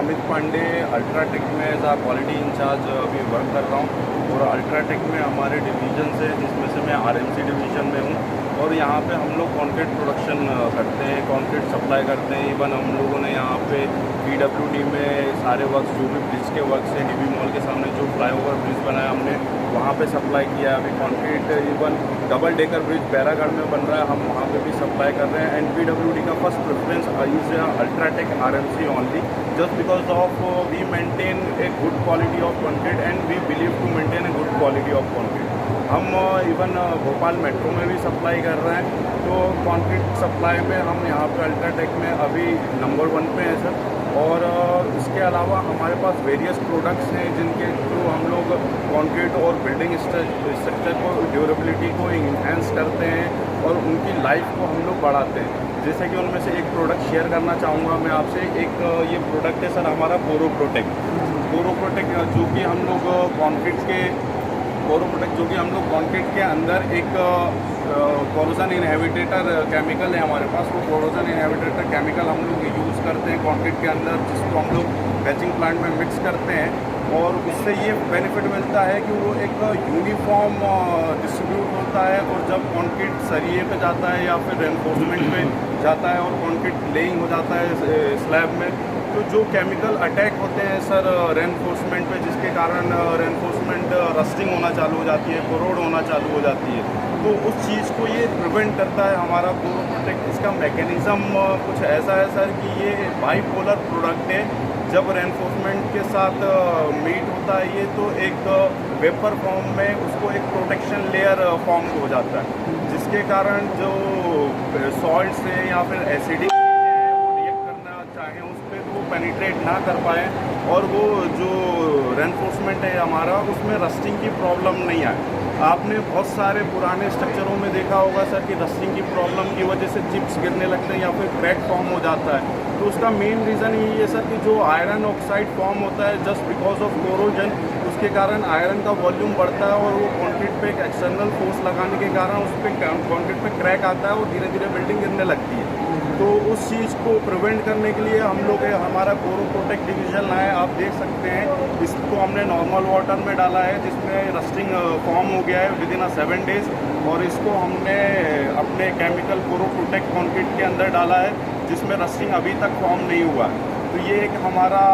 Amit Pandey UltraTech में as आ quality in charge अभी work कर रहा हूँ। और अल्ट्राटेक में हमारे डिवीजन से जिसमें से मैं आरएमसी डिवीज़न में हूँ। और यहाँ पे हम लोग कॉन्क्रीट प्रोडक्शन करते हैं, कॉन्क्रीट सप्लाई करते हैं। इवन हम लोगों ने यहाँ पे PWD में सारे वर्क्स जो भी ब्रिज के वर्क्स हैं, DB मॉल के सामने जो फ्लाईओवर ब्रिज बनाया हमने वहाँ पे सप्लाई किया है। अभी concrete even double decker bridge Bairagarh में बन रहा है, हम वहाँ पे भी सप्लाई कर रहे हैं। एंड PWD का first preference is UltraTech RMC only, just because of we maintain a good quality of concrete and we believe to maintain a good quality of concrete। हम इवन भोपाल मेट्रो में भी supply कर रहे हैं। तो concrete supply में हम यहाँ पे अल्ट्राटेक में अभी नंबर 1 पे हैं सर। और इसके अलावा हमारे पास वेरियस प्रोडक्ट्स हैं जिनके थ्रू हम लोग कंक्रीट और बिल्डिंग स्ट्रक्चर को, ड्यूरेबिलिटी को इन्हेंस करते हैं और उनकी लाइफ को हम लोग बढ़ाते हैं। जैसे कि उनमें से एक प्रोडक्ट शेयर करना चाहूँगा मैं आपसे। एक ये प्रोडक्ट है सर हमारा पोरोप्रोटेक्ट जो कि हम लोग कंक्रीट के जो कि हम लोग कंक्रीट के अंदर एक कोरोजन इनहिबिटर केमिकल है हमारे पास। वो कोरोजन इनहिबिटर केमिकल हम लोग यूज़ करते हैं कंक्रीट के अंदर, जिसको हम लोग बैचिंग प्लांट में मिक्स करते हैं। और उससे ये बेनिफिट मिलता है कि वो एक यूनिफॉर्म डिस्ट्रीब्यूट होता है। और जब कंक्रीट सरिये पे जाता है या फिर रेनफोर्समेंट पे जाता है और कंक्रीट लेइंग हो जाता है स्लैब में, तो जो केमिकल अटैक होते हैं सर रेनफोर्समेंट पे, जिसके कारण रेनफोर्समेंट रस्टिंग होना चालू हो जाती है, कोरोड होना चालू हो जाती है, तो उस चीज़ को ये प्रिवेंट करता है हमारा पोरोप्रोटेक्ट। इसका मैकेनिज़्म कुछ ऐसा है सर कि ये बाईपोलर प्रोडक्ट है। जब रेनफोर्समेंट के साथ मीट होता है ये, तो एक वेपर फॉर्म में उसको एक प्रोटेक्शन लेयर फॉर्म हो जाता है, जिसके कारण जो सॉल्ट से या फिर एसिडिक रिएक्ट करना चाहें उस पर वो पेनिट्रेट ना कर पाए और वो जो रेनफोर्समेंट है हमारा उसमें रस्टिंग की प्रॉब्लम नहीं आए। आपने बहुत सारे पुराने स्ट्रक्चरों में देखा होगा सर कि रस्टिंग की प्रॉब्लम की वजह से चिप्स गिरने लगते हैं या फिर क्रैक फॉर्म हो जाता है। तो उसका मेन रीज़न यही है सर कि जो आयरन ऑक्साइड फॉर्म होता है जस्ट बिकॉज ऑफ कोरोजन, उसके कारण आयरन का वॉल्यूम बढ़ता है और वो कंक्रीट पे एक एक्सटर्नल फोर्स लगाने के कारण उस पर कंक्रीट पे क्रैक आता है और धीरे धीरे बिल्डिंग गिरने लगती है। तो उस चीज़ को प्रिवेंट करने के लिए हम लोग हमारा पोरोप्रोटेक्ट डिवीज़न लाए। आप देख सकते हैं इसको हमने नॉर्मल वाटर में डाला है जिसमें रस्टिंग फॉर्म हो गया है विदिन 7 डेज़, और इसको हमने अपने केमिकल पोरोप्रोटेक्ट कंक्रीट के अंदर डाला है जिसमें रस्टिंग अभी तक फॉर्म नहीं हुआ। तो ये एक हमारा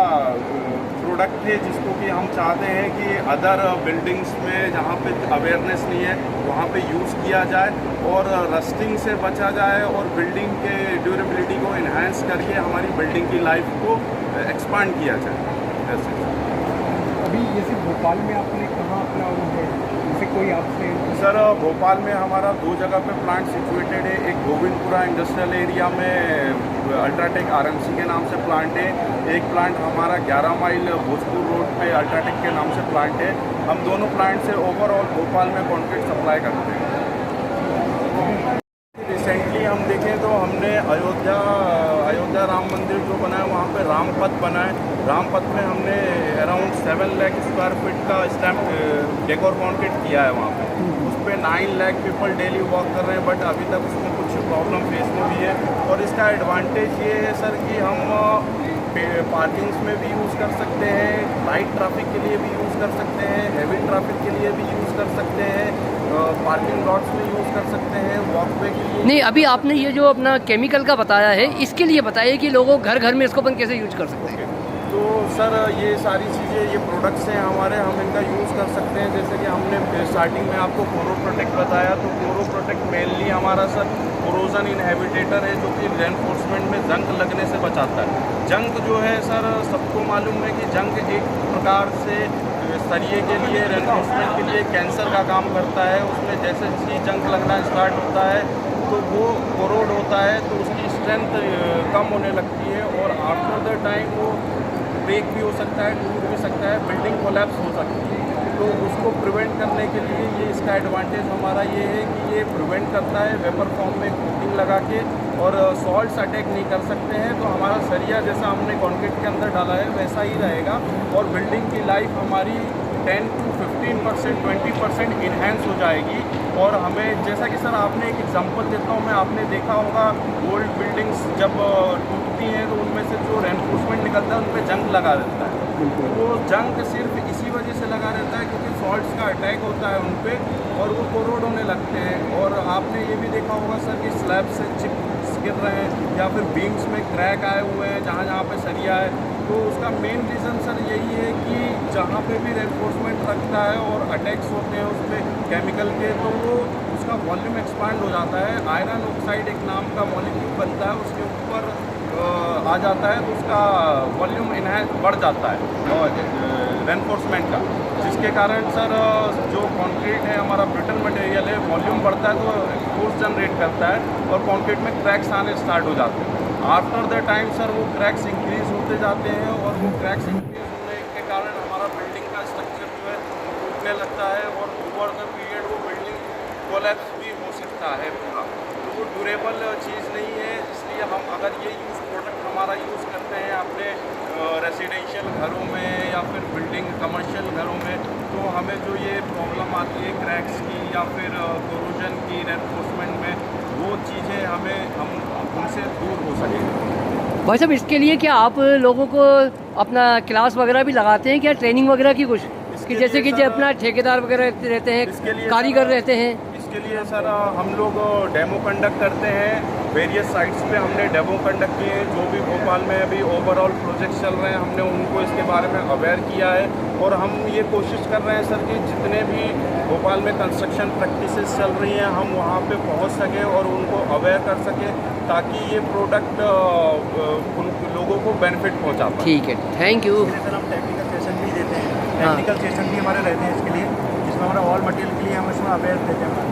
प्रोडक्ट है जिसको कि हम चाहते हैं कि अदर बिल्डिंग्स में जहाँ पे अवेयरनेस नहीं है वहाँ पे यूज़ किया जाए और रस्टिंग से बचा जाए और बिल्डिंग के ड्यूरेबिलिटी को इन्हांस करके हमारी बिल्डिंग की लाइफ को एक्सपांड किया जाए। ऐसे अभी जैसे भोपाल में आपने कहाँ अपना वो है, जैसे कोई आपसे सर भोपाल में हमारा 2 जगह पे प्लांट सिचुएटेड है। एक गोविंदपुरा इंडस्ट्रियल एरिया में अल्ट्राटेक RMC के नाम से प्लांट है। एक प्लांट हमारा 11 माइल भोजपुर रोड पे अल्ट्राटेक के नाम से प्लांट है। हम दोनों प्लांट से ओवरऑल भोपाल में कंक्रीट सप्लाई करते हैं। रिसेंटली हम देखें तो हमने अयोध्या राम मंदिर जो बना है वहाँ पे रामपथ बना है। रामपथ में हमने अराउंड 7 लाख स्क्वायर फीट का स्टैम्प डेकोर कंक्रीट किया है वहाँ पे। उस पर 9 लाख पीपल डेली वॉक कर रहे हैं, बट अभी तक उसमें कुछ प्रॉब्लम फेस में भी है। और इसका एडवांटेज ये है सर कि हम पार्किंग्स में भी यूज़ कर सकते हैं, लाइट ट्रैफिक के लिए भी यूज़ कर सकते हैं, हेवी ट्रैफिक के लिए भी यूज़ कर सकते हैं, पार्किंग लॉट्स में यूज़ कर सकते हैं, वॉकवे के लिए। नहीं, अभी आपने ये जो अपना केमिकल का बताया है, इसके लिए बताइए कि लोगों घर घर में इसको अपन कैसे यूज कर सकते हैं। तो सर ये सारी चीज़ें, ये प्रोडक्ट्स हैं हमारे, हम इनका यूज़ कर सकते हैं। जैसे कि हमने स्टार्टिंग में आपको पोरोप्रोटेक्ट बताया, तो पोरोप्रोटेक्ट मेनली हमारा सर कोरोजन इनहिबिटर है जो कि रेनफोर्समेंट में जंग लगने से बचाता है। जंग जो है सर सबको मालूम है कि जंग एक प्रकार से सरिये के लिए, रेनफोर्समेंट के लिए कैंसर का काम करता है। उसमें जैसे ही जंग लगना स्टार्ट होता है तो वो कोरोड होता है, तो उसकी स्ट्रेंथ कम होने लगती है और आफ्टर द टाइम वो ब्रेक भी हो सकता है, टूट भी सकता है, बिल्डिंग कोलैप्स हो सकती है। तो उसको प्रिवेंट करने के लिए ये इसका एडवांटेज हमारा ये है कि ये प्रिवेंट करता है वेपर फॉर्म में कोटिंग लगा के, और सॉल्ट्स अटैक नहीं कर सकते हैं। तो हमारा सरिया जैसा हमने कंक्रीट के अंदर डाला है वैसा ही रहेगा और बिल्डिंग की लाइफ हमारी 10 to 15%, 20% इन्हेंस हो जाएगी। और हमें जैसा कि सर आपने एक एग्जांपल देता हूँ मैं, आपने देखा होगा ओल्ड बिल्डिंग्स जब टूटती होती हैं तो उनमें से जो रेनफोर्समेंट निकलता है उन पर जंग लगा रहता है। वो जंग सिर्फ इसी वजह से लगा रहता है क्योंकि सॉल्ट्स का अटैक होता है उन पर और वो कोरोड होने लगते हैं। और आपने ये भी देखा होगा सर कि स्लैब से चिप्स गिर रहे हैं या फिर बीम्स में क्रैक आए हुए हैं जहाँ जहाँ पे सरिया है। तो उसका मेन रीज़न सर यही है कि जहाँ पे भी रेनफोर्समेंट रखता है और अटैक्स होते हैं उस पर केमिकल के, तो वो उसका वॉल्यूम एक्सपांड हो जाता है। आयरन ऑक्साइड एक नाम का मॉलिक्यूल बनता है, उसके ऊपर आ जाता है तो उसका वॉल्यूम इनहेंस बढ़ जाता है और रेनफोर्समेंट का, जिसके कारण सर जो कंक्रीट है हमारा ब्रिटल मटेरियल है, वॉल्यूम बढ़ता है तो फोर्स जनरेट करता है और कंक्रीट में क्रैक्स आने स्टार्ट हो जाते हैं। आफ्टर द टाइम सर वो क्रैक्स इंक्रीज होते जाते हैं और वो क्रैक्स इंक्रीज होने के कारण हमारा बिल्डिंग का स्ट्रक्चर जो है टूटने लगता है और ओवर द पीरियड वो बिल्डिंग कोलैप्स भी हो सकता है पूरा। तो वो ड्यूरेबल चीज़ नहीं है, इसलिए हम अगर ये प्रोडक्ट हमारा यूज़ करते हैं अपने रेसिडेंशियल घरों में या फिर बिल्डिंग कमर्शियल घरों में, तो हमें जो ये प्रॉब्लम आती है क्रैक्स की या फिर कोरोजन की रेनफोर्समेंट में, वो चीज़ें हम उनसे दूर हो सकें। भाई साहब, इसके लिए क्या आप लोगों को अपना क्लास वगैरह भी लगाते हैं क्या, ट्रेनिंग वगैरह की कुछ, कि जैसे कि जो अपना ठेकेदार वगैरह रहते हैं, कारीगर रहते हैं? इसके लिए सर हम लोग डेमो कंडक्ट करते हैं वेरियस साइट्स पे। हमने डेमो कंडक्ट किए हैं, जो भी भोपाल में अभी ओवरऑल प्रोजेक्ट्स चल रहे हैं हमने उनको इसके बारे में अवेयर किया है। और हम ये कोशिश कर रहे हैं सर कि जितने भी भोपाल में कंस्ट्रक्शन प्रैक्टिसेस चल रही हैं हम वहाँ पे पहुँच सकें और उनको अवेयर कर सकें ताकि ये प्रोडक्ट उन लोगों को बेनिफिट पहुँचा पाए। ठीक है, थैंक यू। सर हम टेक्निकल सेशन भी देते हैं, टेक्निकल सेशन भी हमारे रहते हैं इसके लिए, जिसमें हमारा ऑल मटेरियल के लिए हम इसमें अवेयर देते हैं।